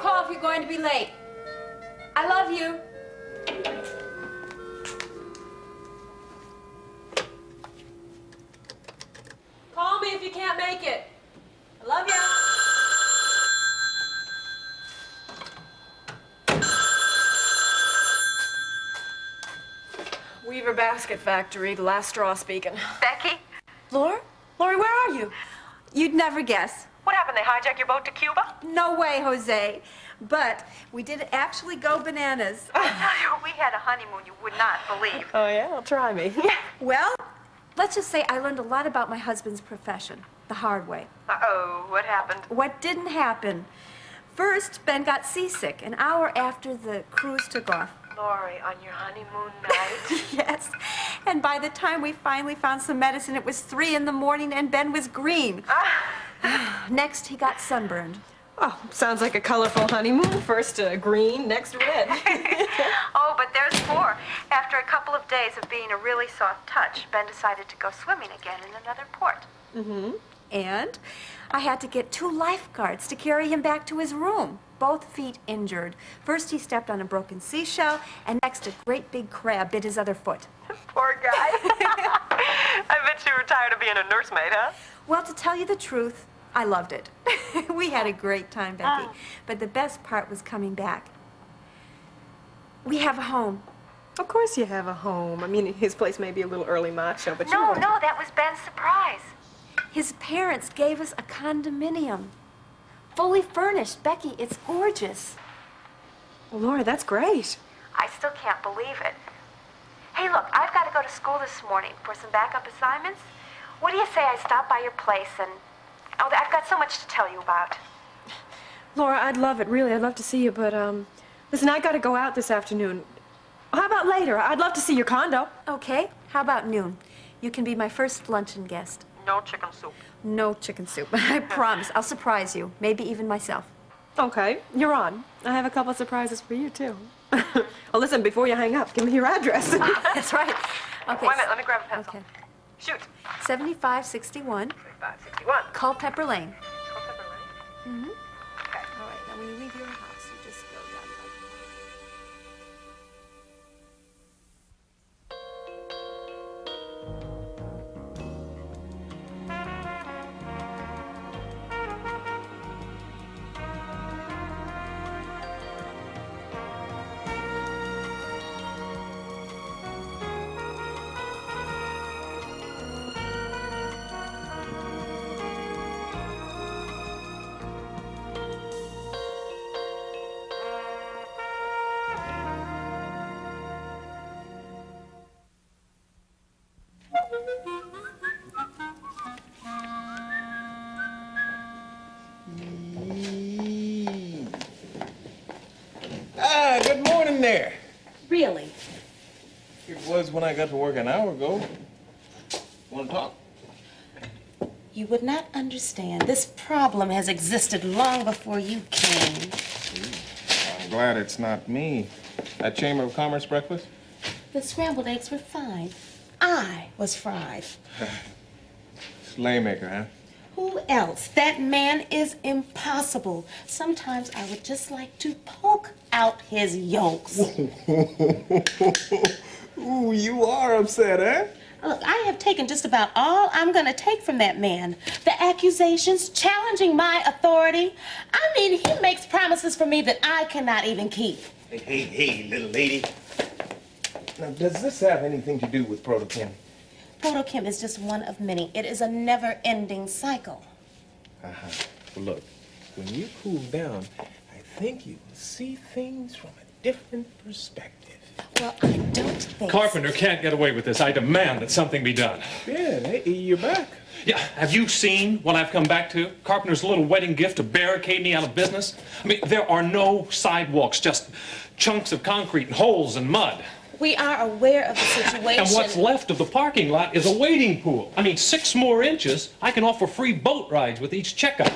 call if you're going to be late. I love you. Call me if you can't make it. I love you. Weaver Basket Factory, the last straw speaking. Becky? Laura? Lori, where are you? You'd never guess. What happened? They hijacked your boat to Cuba? No way, Jose. But we did actually go bananas. I tell you, we had a honeymoon you would not believe. Oh, yeah? Well, try me. Well, let's just say I learned a lot about my husband's profession, the hard way. Uh-oh, what happened? What didn't happen? First, Ben got seasick an hour after the cruise took off. Lori, on your honeymoon night? Yes. And by the time we finally found some medicine, it was 3 in the morning and Ben was green. Next, he got sunburned. Oh, sounds like a colorful honeymoon. First green, next red. Oh, but there's more. After a couple of days of being a really soft touch, Ben decided to go swimming again in another port. Mm-hmm. And I had to get 2 lifeguards to carry him back to his room. Both feet injured. First he stepped on a broken seashell, and next a great big crab bit his other foot. Poor guy. I bet you were tired of being a nursemaid, huh? Well, to tell you the truth, I loved it. We had a great time, Becky. But the best part was coming back. We have a home. Of course you have a home. I mean, his place may be a little early macho, but No, that was Ben's surprise. His parents gave us a condominium. Fully furnished. Becky, it's gorgeous. Well, Laura, that's great. I still can't believe it. Hey, look, I've got to go to school this morning for some backup assignments. What do you say I stop by your place and... Oh, I've got so much to tell you about. Laura, I'd love it, really. I'd love to see you, but, listen, I got to go out this afternoon. How about later? I'd love to see your condo. Okay. How about noon? You can be my first luncheon guest. No chicken soup. No chicken soup. I promise. I'll surprise you. Maybe even myself. Okay, you're on. I have a couple of surprises for you, too. Well, listen, before you hang up, give me your address. That's right. Okay. Wait a minute, let me grab a pencil. Okay. Shoot. 7561. 7561. Culpeper Lane. Culpeper Lane? Mm-hmm. Okay. All right. Now, when you leave your house, you just go down. Good morning there. Really? It was when I got to work an hour ago. Want to talk? You would not understand. This problem has existed long before you came. I'm glad it's not me. That Chamber of Commerce breakfast? The scrambled eggs were fine. I was fried. Slaymaker, huh? Who else? That man is impossible. Sometimes I would just like to poke out his yolks. Ooh, you are upset, eh? Look, I have taken just about all I'm going to take from that man. The accusations, challenging my authority. I mean, he makes promises for me that I cannot even keep. Hey, little lady. Now, does this have anything to do with Protochem? Protochem is just one of many. It is a never-ending cycle. Uh-huh. Well, look, when you cool down, I think you will see things from a different perspective. Well, I don't think... Carpenter can't get away with this. I demand that something be done. Yeah, hey, you're back. Yeah, have you seen what I've come back to? Carpenter's little wedding gift to barricade me out of business? I mean, there are no sidewalks, just chunks of concrete and holes and mud. We are aware of the situation. And what's left of the parking lot is a wading pool. I mean, 6 more inches, I can offer free boat rides with each checkout.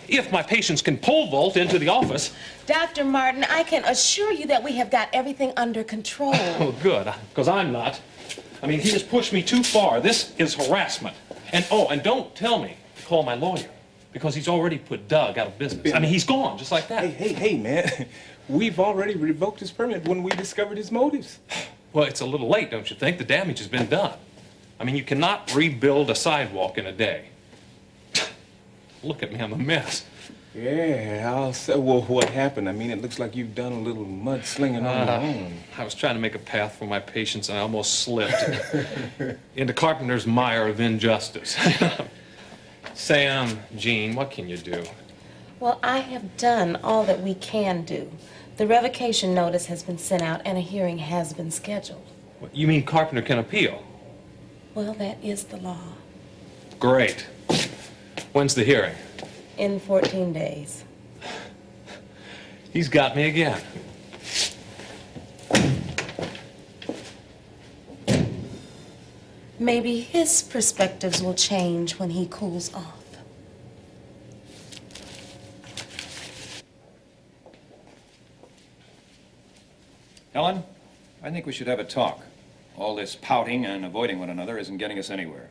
If my patients can pole vault into the office. Dr. Martin, I can assure you that we have got everything under control. Oh, good, because I'm not. I mean, he has pushed me too far. This is harassment. And, oh, and don't tell me to call my lawyer, because he's already put Doug out of business. I mean, he's gone, just like that. Hey, man. We've already revoked his permit when we discovered his motives. Well, it's a little late, don't you think? The damage has been done. I mean, you cannot rebuild a sidewalk in a day. Look at me, I'm a mess. Yeah, I'll say, well, what happened? I mean, it looks like you've done a little mudslinging on your own. I was trying to make a path for my patients, and I almost slipped into Carpenter's mire of injustice. Sam, Jean, what can you do? Well, I have done all that we can do. The revocation notice has been sent out and a hearing has been scheduled. You mean Carpenter can appeal? Well, that is the law. Great. When's the hearing? In 14 days. He's got me again. Maybe his perspectives will change when he cools off. Helen, I think we should have a talk. All this pouting and avoiding one another isn't getting us anywhere.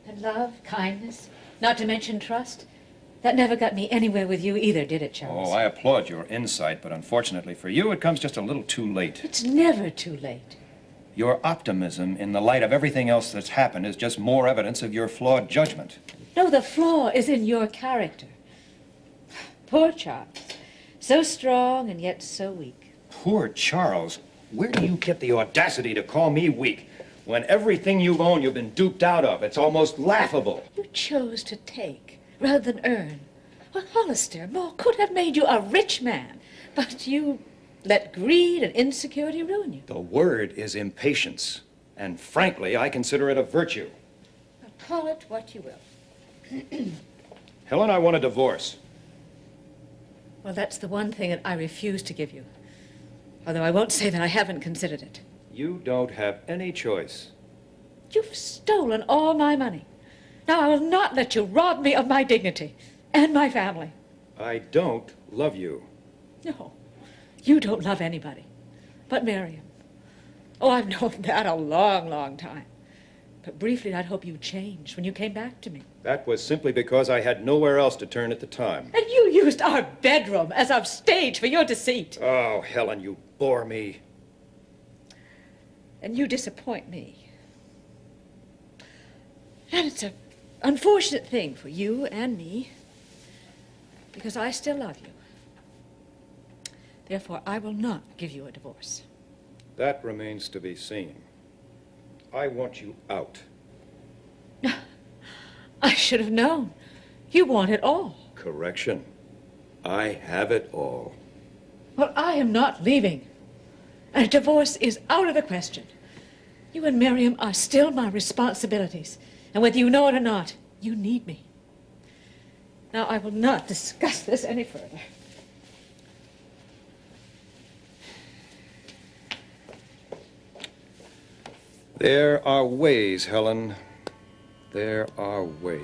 And love, kindness, not to mention trust. That never got me anywhere with you either, did it, Charles? Oh, I applaud your insight, but unfortunately for you, it comes just a little too late. It's never too late. Your optimism in the light of everything else that's happened is just more evidence of your flawed judgment. No, the flaw is in your character. Poor Charles. So strong and yet so weak. Poor Charles. Where do you get the audacity to call me weak? When everything you've owned you've been duped out of. It's almost laughable. You chose to take rather than earn. Well, Hollister Moore could have made you a rich man, but you let greed and insecurity ruin you. The word is impatience. And frankly, I consider it a virtue. Now, call it what you will. Helen, I want a divorce. Well, that's the one thing that I refuse to give you. Although I won't say that I haven't considered it. You don't have any choice. You've stolen all my money. Now I will not let you rob me of my dignity and my family. I don't love you. No, you don't love anybody but Miriam. Oh, I've known that a long, long time. But briefly, I'd hope you changed when you came back to me. That was simply because I had nowhere else to turn at the time. And you used our bedroom as a stage for your deceit. Oh, Helen, you bore me. And you disappoint me. And it's an unfortunate thing for you and me, because I still love you. Therefore, I will not give you a divorce. That remains to be seen. I want you out. I should have known. You want it all. Correction. I have it all. Well, I am not leaving. And a divorce is out of the question. You and Miriam are still my responsibilities. And whether you know it or not, you need me. Now, I will not discuss this any further. There are ways, Helen. There are ways.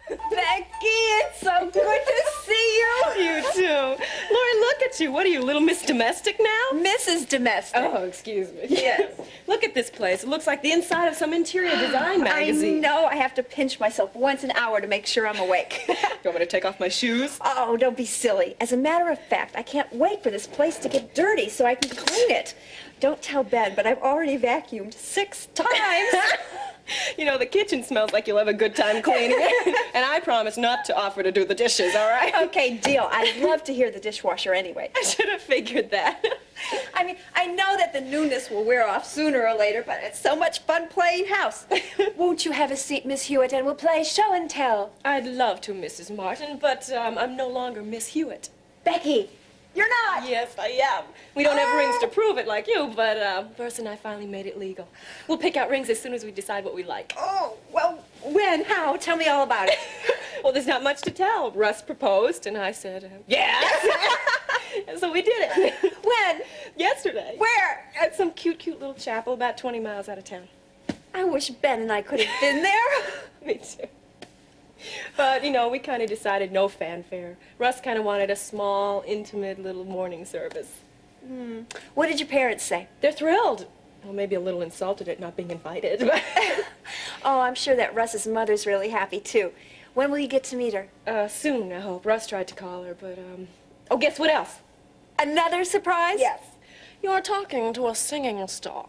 Becky, it's so good to see you. You too. Lori, look at you. What are you, little Miss Domestic now? Mrs. Domestic. Oh, excuse me. Yes. Look at this place. It looks like the inside of some interior design magazine. I know. I have to pinch myself once an hour to make sure I'm awake. You want me to take off my shoes? Oh, don't be silly. As a matter of fact, I can't wait for this place to get dirty so I can clean it. Don't tell Ben, but I've already vacuumed 6 times. You know, the kitchen smells like you'll have a good time cleaning it. And I promise not to offer to do the dishes, all right? Okay, deal. I'd love to hear the dishwasher anyway. I should have figured that. I mean, I know that the newness will wear off sooner or later, but it's so much fun playing house. Won't you have a seat, Miss Hewitt, and we'll play show and tell? I'd love to, Mrs. Martin, but I'm no longer Miss Hewitt. Becky, you're not. Yes, I am. We don't have rings to prove it like you, but Versa and I finally made it legal. We'll pick out rings as soon as we decide what we like. Oh, well, when? How? Tell me all about it. Well, there's not much to tell. Russ proposed, and I said, yes. And so we did it. When? Yesterday. Where? At some cute little chapel about 20 miles out of town. I wish Ben and I could have been there. Me too. But, you know, we kind of decided no fanfare. Russ kind of wanted a small, intimate little morning service. What did your parents say? They're thrilled. Well, maybe a little insulted at not being invited. Oh, I'm sure that Russ's mother's really happy, too. When will you get to meet her? Soon, I hope. Russ tried to call her, but, Oh, guess what else? Another surprise? Yes. You're talking to a singing star.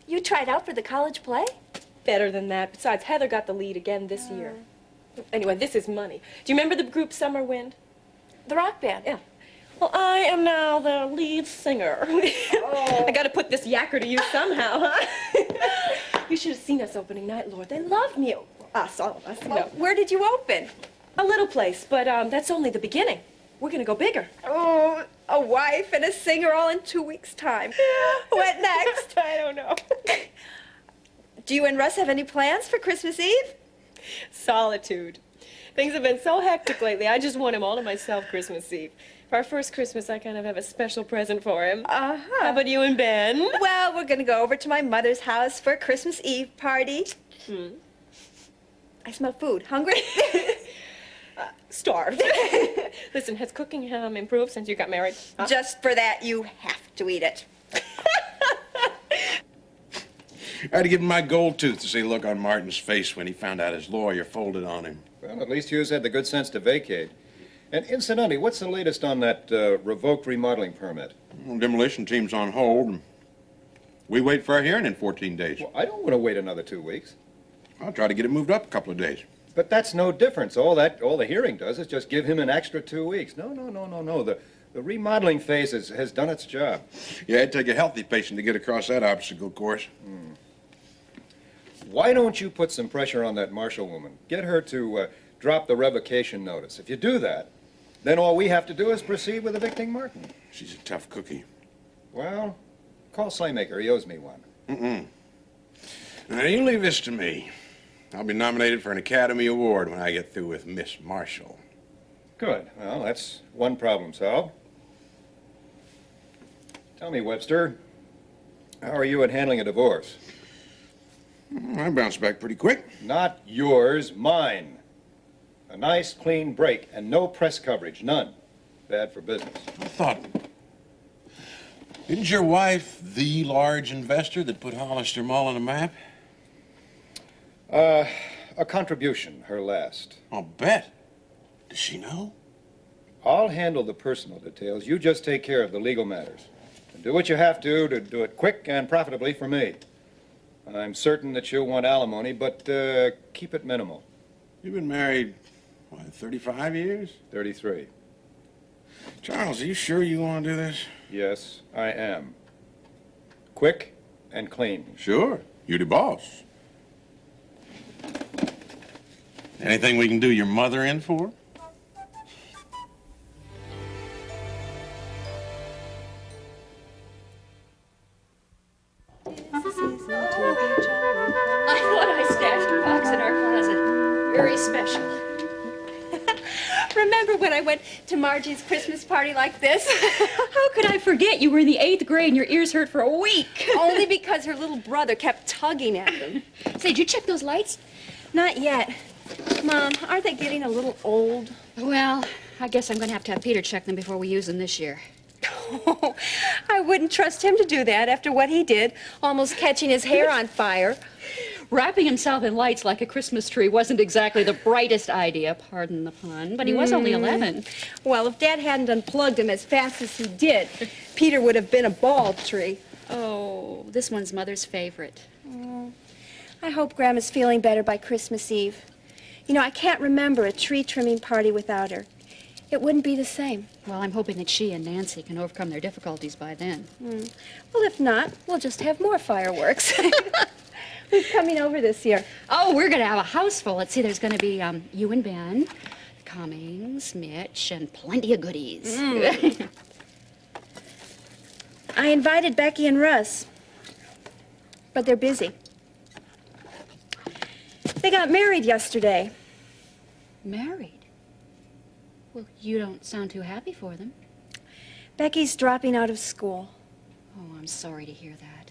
You tried out for the college play? Better than that. Besides, Heather got the lead again this year. Anyway, this is money. Do you remember the group Summer Wind? The rock band? Yeah. Well, I am now the lead singer. I gotta put this yacker to use somehow, huh? You should have seen us opening night, Lord. They love me. Us, all of us, you know. Where did you open? A little place, but that's only the beginning. We're gonna go bigger. Oh, a wife and a singer all in 2 weeks' time. What next? I don't know. Do you and Russ have any plans for Christmas Eve? Solitude. Things have been so hectic lately. I just want him all to myself Christmas Eve. For our first Christmas, I kind of have a special present for him. How about you and Ben? Well, we're going to go over to my mother's house for a Christmas Eve party. I smell food. Hungry? Starved. Listen, has cooking improved since you got married? Huh? Just for that, you have to eat it. I had to give him my gold tooth to see the look on Martin's face when he found out his lawyer folded on him. Well, at least Hughes had the good sense to vacate. And incidentally, what's the latest on that revoked remodeling permit? Well, demolition team's on hold, and we wait for our hearing in 14 days. Well, I don't want to wait another 2 weeks. I'll try to get it moved up a couple of days. But that's no difference. All the hearing does is just give him an extra 2 weeks. No. The remodeling phase has done its job. Yeah, it'd take a healthy patient to get across that obstacle course. Why don't you put some pressure on that Marshall woman? Get her to drop the revocation notice. If you do that, then all we have to do is proceed with evicting Martin. She's a tough cookie. Well, call Slaymaker. He owes me one. Now, you leave this to me. I'll be nominated for an Academy Award when I get through with Miss Marshall. Good. Well, that's one problem solved. Tell me, Webster, how are you at handling a divorce? I bounced back pretty quick. Not yours, mine. A nice, clean break and no press coverage. None. Bad for business. I thought... Isn't your wife the large investor that put Hollister Mall on the map? A contribution, her last. I'll bet. Does she know? I'll handle the personal details. You just take care of the legal matters. And do what you have to do it quick and profitably for me. I'm certain that she'll want alimony, but keep it minimal. You've been married, what, 35 years? 33. Charles, are you sure you want to do this? Yes, I am. Quick and clean. Sure. You're the boss. Anything we can do your mother in for? I thought I stashed a box in our closet. Very special. Remember when I went to Margie's Christmas party like this? How could I forget? You were in the 8th grade and your ears hurt for a week. Only because her little brother kept tugging at them. Say, did you check those lights? Not yet. Mom, aren't they getting a little old? Well, I guess I'm going to have Peter check them before we use them this year. Oh, I wouldn't trust him to do that after what he did, almost catching his hair on fire. Wrapping himself in lights like a Christmas tree wasn't exactly the brightest idea, pardon the pun, but he was only 11. Well, if Dad hadn't unplugged him as fast as he did, Peter would have been a ball tree. Oh, this one's Mother's favorite. Oh, I hope Grandma's feeling better by Christmas Eve. You know, I can't remember a tree trimming party without her. It wouldn't be the same. Well, I'm hoping that she and Nancy can overcome their difficulties by then. Well, if not, we'll just have more fireworks. Who's coming over this year? Oh, we're going to have a house full. Let's see, there's going to be you and Ben, Cummings, Mitch, and plenty of goodies. I invited Becky and Russ, but they're busy. They got married yesterday. Married? Well, you don't sound too happy for them. Becky's dropping out of school. Oh, I'm sorry to hear that.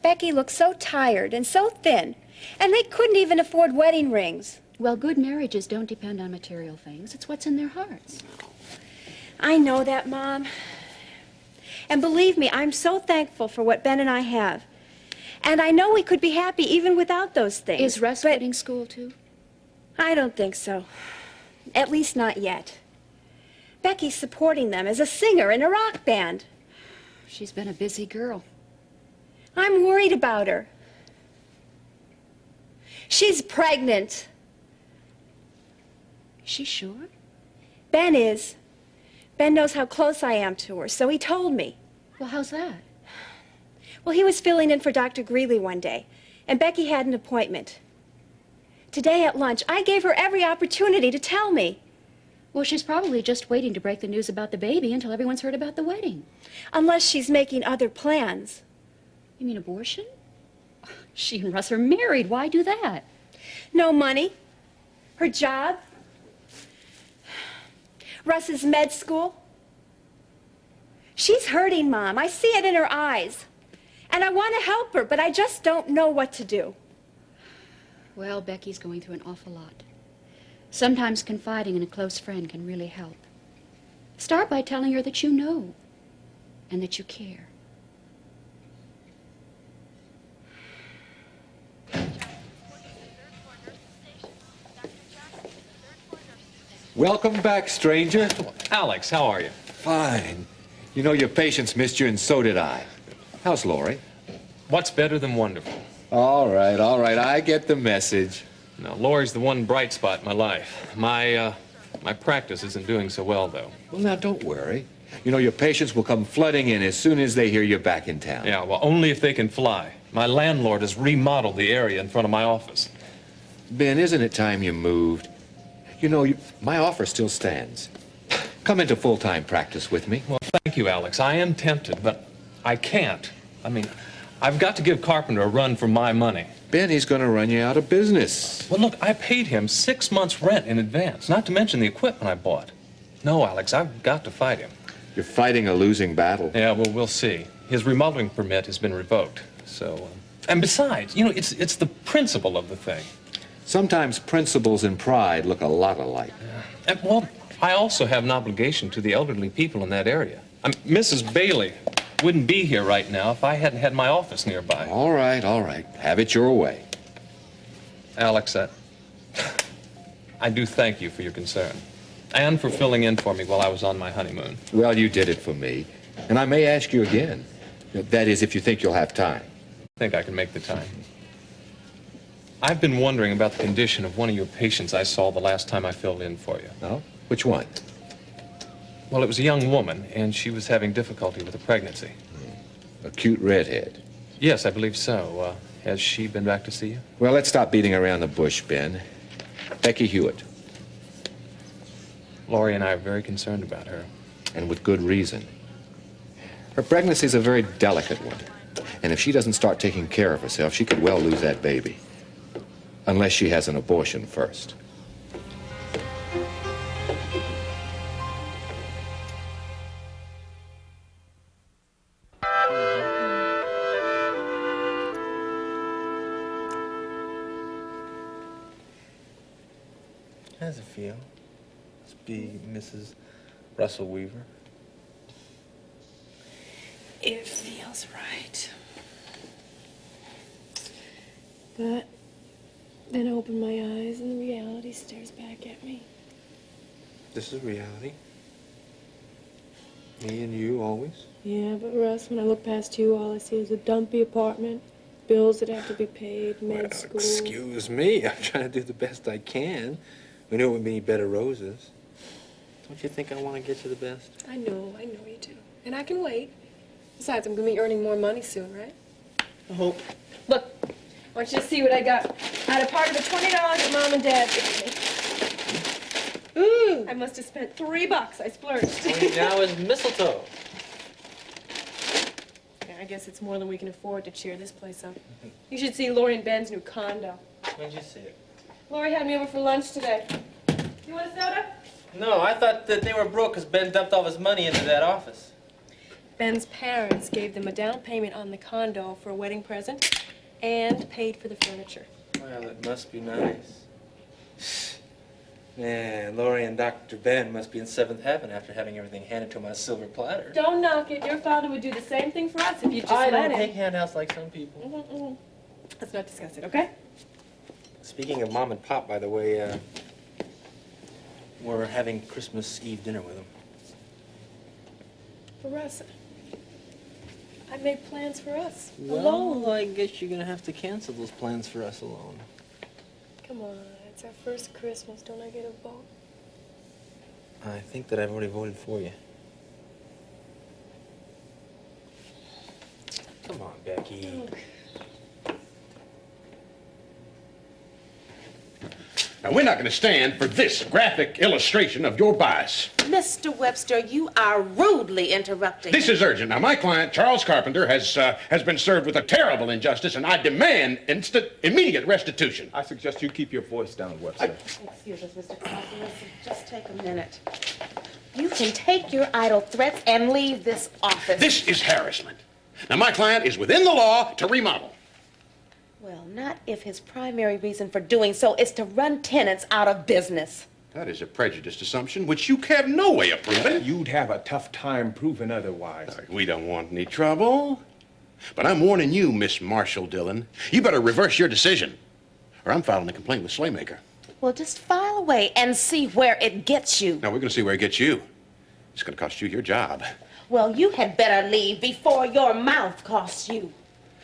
Becky looks so tired and so thin, and they couldn't even afford wedding rings. Well, good marriages don't depend on material things. It's what's in their hearts. I know that, Mom. And believe me, I'm so thankful for what Ben and I have. And I know we could be happy even without those things. Is Russ quitting school, too? I don't think so. At least not yet. Becky's supporting them as a singer in a rock band. She's been a busy girl. I'm worried about her. She's pregnant. Is she sure? Ben is. Ben knows how close I am to her, so he told me. Well, how's that? Well, he was filling in for Dr. Greeley one day, and Becky had an appointment. Today at lunch, I gave her every opportunity to tell me. Well, she's probably just waiting to break the news about the baby until everyone's heard about the wedding. Unless she's making other plans. You mean abortion? She and Russ are married. Why do that? No money. Her job. Russ's med school. She's hurting, Mom. I see it in her eyes. And I want to help her, but I just don't know what to do. Well, Becky's going through an awful lot. Sometimes confiding in a close friend can really help. Start by telling her that you know and that you care. Welcome back, stranger. Alex, how are you? Fine. You know, your patients missed you, and so did I. How's Lori? What's better than wonderful? All right, I get the message. Now, Lori's the one bright spot in my life. My practice isn't doing so well, though. Well, now, don't worry. You know, your patients will come flooding in as soon as they hear you're back in town. Yeah, well, only if they can fly. My landlord has remodeled the area in front of my office. Ben, isn't it time you moved? You know, my offer still stands. Come into full-time practice with me. Well, thank you, Alex. I am tempted, but I can't. I mean, I've got to give Carpenter a run for my money. Ben, he's going to run you out of business. Well, look, I paid him 6 months' rent in advance, not to mention the equipment I bought. No, Alex, I've got to fight him. You're fighting a losing battle. Yeah, well, we'll see. His remodeling permit has been revoked, so... and besides, you know, it's the principle of the thing. Sometimes principles and pride look a lot alike. And, well, I also have an obligation to the elderly people in that area. Mrs. Bailey wouldn't be here right now if I hadn't had my office nearby. All right. Have it your way. Alex, I do thank you for your concern and for filling in for me while I was on my honeymoon. Well, you did it for me, and I may ask you again. That is, if you think you'll have time. I think I can make the time. I've been wondering about the condition of one of your patients I saw the last time I filled in for you. Oh? Which one? Well, it was a young woman, and she was having difficulty with a pregnancy. Acute redhead. Yes, I believe so. Has she been back to see you? Well, let's stop beating around the bush, Ben. Becky Hewitt. Lori and I are very concerned about her. And with good reason. Her pregnancy is a very delicate one. And if she doesn't start taking care of herself, she could well lose that baby. Unless she has an abortion first. How does it feel to be Mrs. Russell Weaver? It feels right. But then I open my eyes and the reality stares back at me. This is reality. Me and you, always. Yeah, but Russ, when I look past you, all I see is a dumpy apartment, bills that have to be paid, med school. Excuse me. I'm trying to do the best I can. We knew it would be better roses. Don't you think I want to get you the best? I know you do. And I can wait. Besides, I'm going to be earning more money soon, right? I hope. Look, I want you to see what I got. I had a part of the $20 that Mom and Dad gave me. Ooh! I must have spent $3. I splurged. Now is mistletoe. Yeah, I guess it's more than we can afford to cheer this place up. You should see Lori and Ben's new condo. When'd you see it? Lori had me over for lunch today. You want a soda? No, I thought that they were broke because Ben dumped all his money into that office. Ben's parents gave them a down payment on the condo for a wedding present and paid for the furniture. Well, it must be nice. Man, Lori and Dr. Ben must be in seventh heaven after having everything handed to them on a silver platter. Don't knock it. Your father would do the same thing for us if you just I let don't him. take handouts like some people. Let's not discuss it, okay? Speaking of Mom and Pop, by the way, we're having Christmas Eve dinner with them. For us. I made plans for us. Well, Alone. I guess you're gonna have to cancel those plans for us alone. Come on, it's our first Christmas. Don't I get a vote? I think that I've already voted for you. Come on, Becky. Now, we're not going to stand for this graphic illustration of your bias. Mr. Webster, you are rudely interrupting. This is urgent. Now, my client, Charles Carpenter, has been served with a terrible injustice, and I demand immediate restitution. I suggest you keep your voice down, Webster. Excuse us, Mr. Carson. Listen, just take a minute. You can take your idle threats and leave this office. This is harassment. Now, my client is within the law to remodel. Well, not if his primary reason for doing so is to run tenants out of business. That is a prejudiced assumption which you have no way of proving. You'd have a tough time proving otherwise. We don't want any trouble. But I'm warning you, Miss Marshall Dillon. You better reverse your decision, or I'm filing a complaint with Slaymaker. Well, just file away and see where it gets you. Now, we're going to see where it gets you. It's going to cost you your job. Well, you had better leave before your mouth costs you.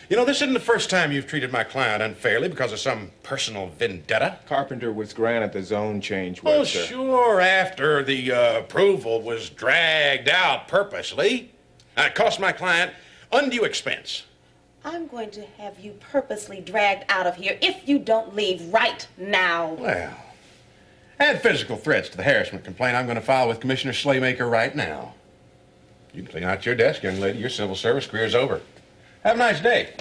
You know, this isn't the first time you've treated my client unfairly because of some personal vendetta. Carpenter was granted the zone change, Oh, Webster. sure, after the approval was dragged out purposely. It cost my client undue expense. I'm going to have you purposely dragged out of here if you don't leave right now. Well, add physical threats to the harassment complaint I'm going to file with Commissioner Slaymaker right now. You can clean out your desk, young lady. Your civil service career's over. Have a nice day.